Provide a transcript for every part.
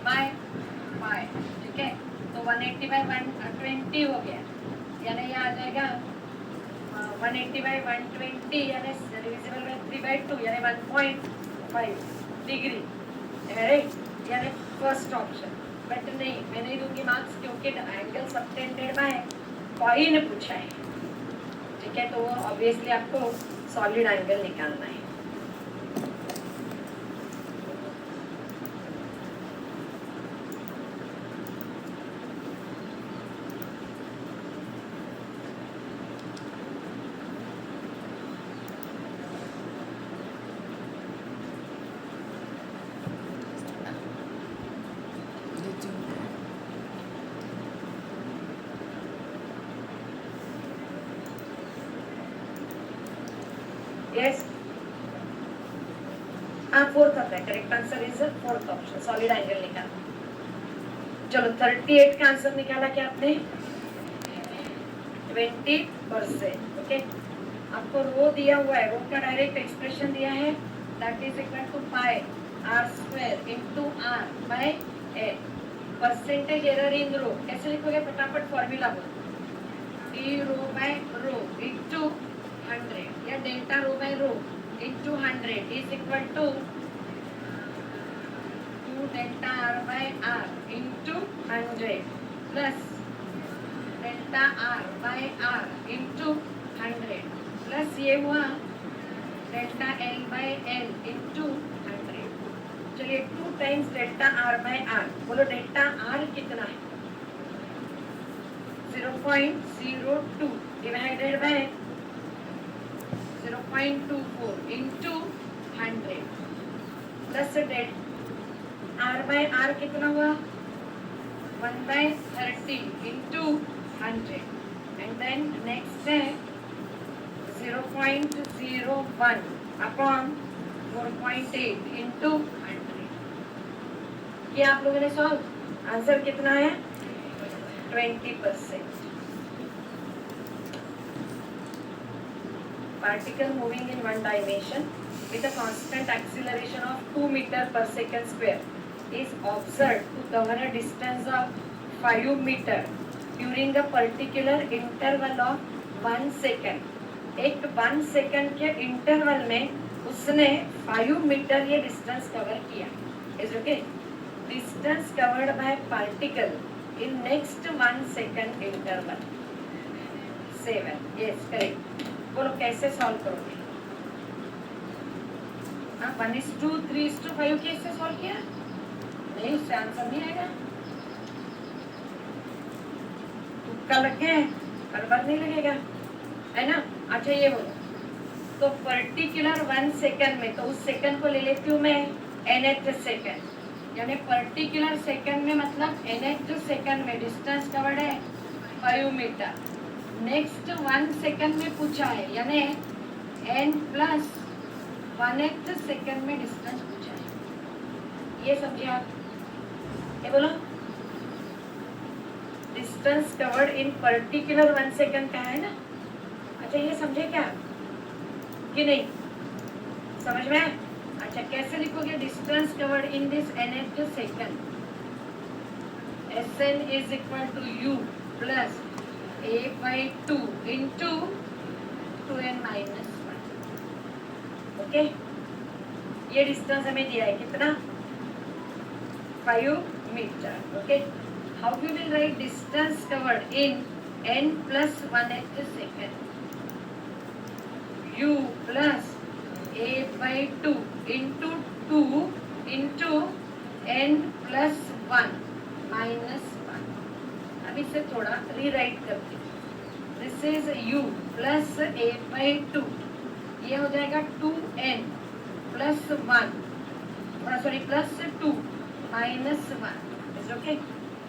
By pi, ठीक है। तो 180 बाय 120 हो गया, यानी ये आ जाएगा 180 बाय 120 यानी डिविजिबल बाय 3/2 यानी 1.5 डिग्री, राइट, यानी फर्स्ट ऑप्शन। बट नहीं, मैं नहीं दूंगी मार्क्स क्योंकि एंगल सबटेंडेड बाय पाई ने पूछा है, ठीक है। तो ऑब्वियसली आपको सॉलिड एंगल निकालना है। Yes. फोर्थ आता है, correct answer is fourth option, solid angle निकालना। चलो 38 का आंसर निकाला क्या आपने? 20%, ओके। आपको रो दिया हुआ है, रो का डायरेक्ट एक्सप्रेशन दिया है, that is equal to pi r square into r by a. Percentage error in rho कैसे लिखोगे? फटाफट फॉर्मूला बोलो, d rho by rho into 100 या delta rho by rho into 100 is equal to 2 delta r by r into 100 plus delta r by r into 100 plus ये हुआ delta l by l into 100। चलिए 2 times delta r by r, बोलो delta r कितना है? 0.02 divided by 0.24 into 100 plus del r by r कितना हुआ? 1/30 into 100 and then next है 0.01 upon 4.8 into 100। क्या आप लोगों ने सॉल्व? आंसर कितना है? 20%। Particle moving in one dimension with a constant acceleration of 2 meters per second square is observed to cover a distance of 5 meters during a particular interval of 1 second। एक 1 second के interval में उसने 5 metre ये distance cover किया। Is okay? Distance covered by particle in next 1 second interval 7। Yes correct. बोलो कैसे solve करोगे? 1:3:5 कैसे सॉल्व किया? नहीं, उससे आंसर नहीं आएगा। तुक्का लग गया है, बर्बाद नहीं लगेगा, है ना? अच्छा ये बोलो, तो पर्टिकुलर 1 सेकंड में, तो उस सेकंड को ले लेती हूँ मैं nth सेकंड, यानी पर्टिकुलर सेकंड में मतलब nth सेकंड में डिस्टेंस कवर्ड है 5 मीटर। नेक्स्ट 1 सेकंड में पूछा है, यानी n+1 सेकंड में डिस्टेंस पूछा है। ये समझिए आप, ये बोलो डिस्टेंस कवर्ड इन पर्टिकुलर 1 सेकंड का है ना। अच्छा ये समझे क्या कि नहीं? समझ में? अच्छा कैसे लिखोगे distance covered in this nth second? Sn is equal to u plus a/2 into 2n minus 1। Okay, ये डिस्टेंस हमें दिया है कितना? 5 metre. Okay, how we will write distance covered in n+1 second? u plus a/2 into 2 into n+1 minus 1। अब इसे थोड़ा rewrite करते हैं। This is u plus a/2, ये हो जाएगा 2n plus 1, sorry plus 2 minus 1। Is okay?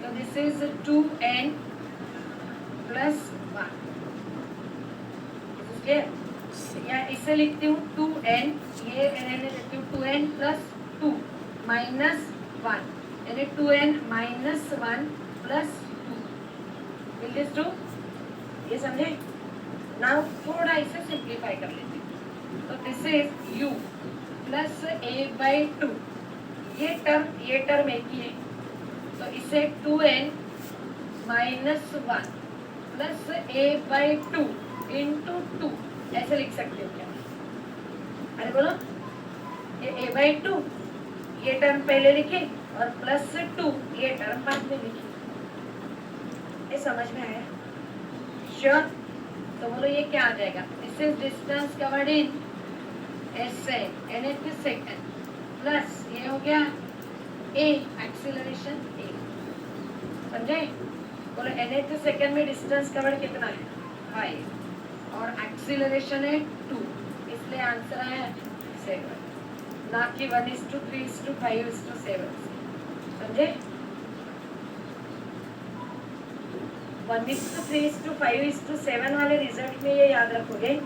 तो this is 2n plus 1। Clear? या इसे लिखती हूँ 2n, ये रहने देती हूँ 2n plus 2 minus 1, यानी 2n minus 1 plus 2। Will this do? ये समझे? नाउ थोड़ा इसे सिंप्लीफाई कर लेते हैं। तो this is u plus a/2, ये टर्म एक ही है, तो इसे 2n minus 1 plus a/2 into 2 ऐसे लिख सकते हो क्या? अरे बोलो, ये a/2 ये टर्म पहले लिखे और प्लस 2 ये टर्म बाद में लिखी। ये समझ में आया? श्योर? तो बोलो ये क्या आ जाएगा? This is distance covered in SN nth second plus ये हो गया a एक्सीलरेशन a। समझे? बोलो nth सेकंड में डिस्टेंस कवर्ड कितना है? 5 और एक्सीलरेशन है 2, इसलिए आंसर आया 7, ना कि 1:3:5:7। समझे? 1:3:5:7 वाले रिजल्ट में ये याद रखोगे,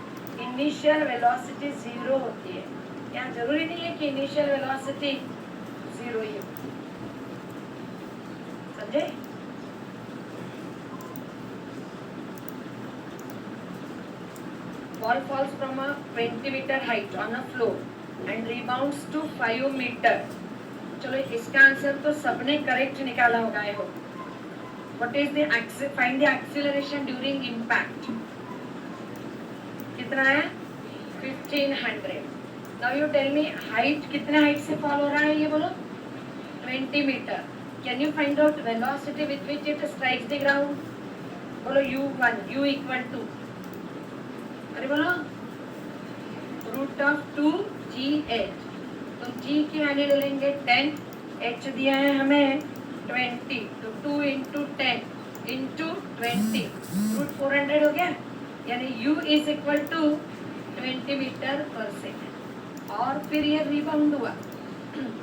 इनिशियल वेलोसिटी 0 होती है। यहाँ जरूरी नहीं है कि इनिशियल वेलोसिटी 0 ही हो। समझे? Ball falls from a 20 meter height on a floor and rebounds to 5 meter. चलो इसका आंसर तो सबने करेक्ट निकाला होगा। I hope. What is the find the acceleration during impact? कितना है? 1500. Now you tell me height कितने हाइट से फॉल हो रहा है ये बोलो? 20 meter. Can you find out velocity with which it strikes the ground? बोलो u1 u equal to, अरे बोलो √2gh। तो g की वैल्यू ले लेंगे 10, h दिया है हमें 20, तो 2 × 10 × 20 √400 हो गया। यानी u is equal to 20 metre पर सेकेंड। और फिर ये रिबाउंड हुआ।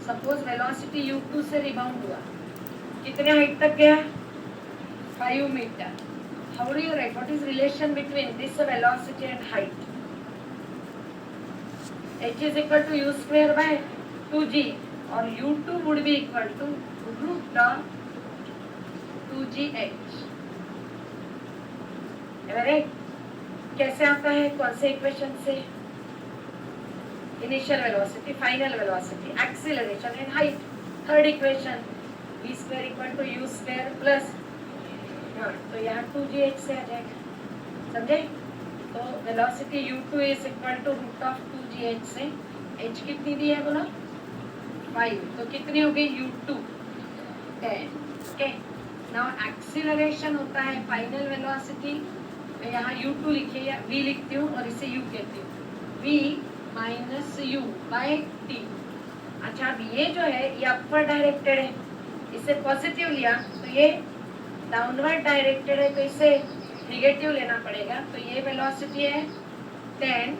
सपोज वेलोसिटी u2 से रिबाउंड हुआ, कितने हाइट तक गया? 5 metre. How do you write? What is relation between this velocity and height? h is equal to u square by 2g और u2 would be equal to √2gh। right? कैसे आता है? कौन से इक्वेशन से? Initial velocity, final velocity, acceleration and height. Third equation v square equal to u square plus, तो यहाँ 2gh से आ जाएगा। समझे? तो velocity u2 is equal to √2gh से h कितनी दी है बोलो? 5। तो कितनी हो गई u2? 10। ओके, नाउ एक्सीलरेशन होता है फाइनल वेलोसिटी। मैं यहाँ u2 लिखी या v लिखती हूँ और इसे u कहती हूँ। v माइनस u बाय t। अच्छा, अब ये जो है ये अपवर्ड डायरेक्टेड है, इसे पॉजिटिव लिया तो ये डाउनवर्ड डायरेक्टेड है, तो इसे निगेटिव लेना पड़ेगा। तो ये वेलोसिटी है 10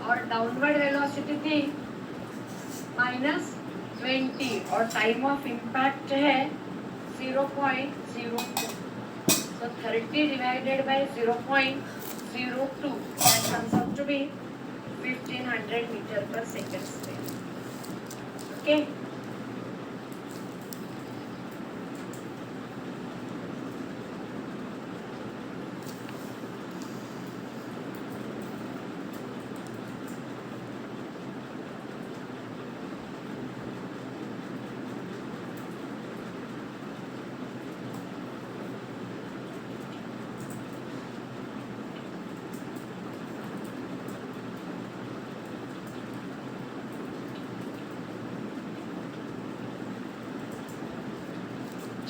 और डाउनवर्ड वेलोसिटी थी -20 और टाइम ऑफ इम्पैक्ट है 0.02। So 30 divided by 0.02 that comes out to be 1500 meter per second square. Okay.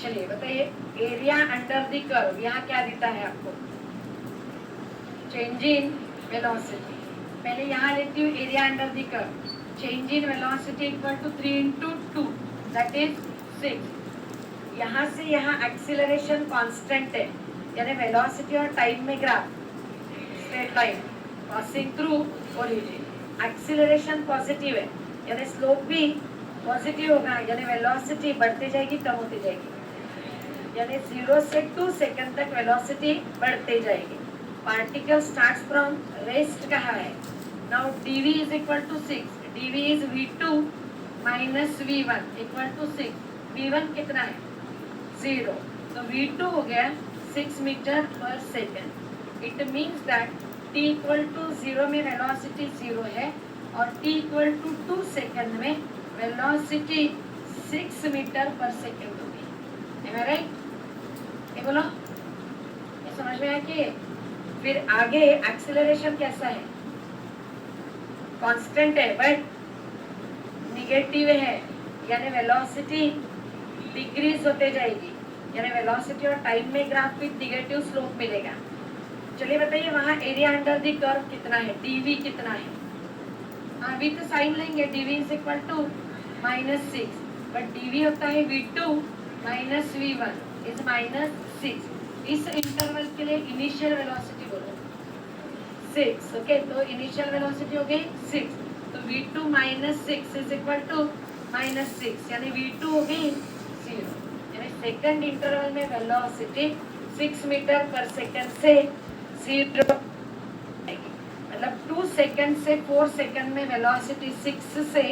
चलिए बताइए, एरिया अंडर द कर्व यहाँ क्या देता है आपको? Change in velocity. पहले यहाँ लेती हूँ area under the curve. Change in velocity equal to 3 × 2 that is 6। यहाँ से यहाँ एक्सीलरेशन कांस्टेंट है, यानी वेलोसिटी और टाइम में graph straight line passing through origin. Acceleration positive है, यानी स्लोप भी पॉजिटिव होगा, यानी वेलोसिटी बढ़ती जाएगी, कम होती जाएगी। यानी 0 से 2 सेकंड तक वेलोसिटी बढ़ते जाएगी। पार्टिकल स्टार्ट्स फ्रॉम रेस्ट कहाँ है? Now dv is equal to 6। dv is v2 minus v1 equal to 6। v1 कितना है? 0। तो v2 हो गया 6 मीटर पर second. It means that t equal to 0 में वेलोसिटी 0 है और t इक्वल टू 2 सेकंड में वेलोसिटी 6 मीटर पर सेकेंड होगी। Am I right? ये बोलो, ये समझ में आया कि फिर आगे एक्सीलरेशन कैसा है, कांस्टेंट है बट निगेटिव है, यानी वेलोसिटी डिक्रीज होते जाएगी, यानी वेलोसिटी और टाइम में ग्राफ विद निगेटिव स्लोप मिलेगा। चलिए बताइए वहाँ एरिया अंडर द कर्व कितना है, डीवी कितना है। हाँ विथ साइन लेंगे, DV is equal to -6, but DV होता है v2 माइनस v1 इज -6। इस इंटरवल के लिए इनिशियल वेलोसिटी बोलो 6, ओके। तो इनिशियल वेलोसिटी हो गई 6, तो v2 -6 इज इक्वल टू -6, यानी v2 हो गई 0, यानी सेकंड इंटरवल में वेलोसिटी 6 मीटर पर सेकंड से 0, मतलब 2 सेकंड से 4 सेकंड में वेलोसिटी 6 से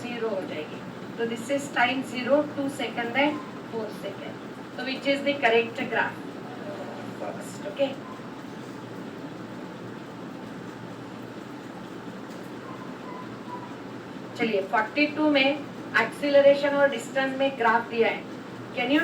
0 हो जाएगी। तो this is time 0, 2 second and 4 second, तो which is the correct graph first, okay. चलिए 42 में एक्सीलरेशन और डिस्टेंस में ग्राफ दिया है, कैन यू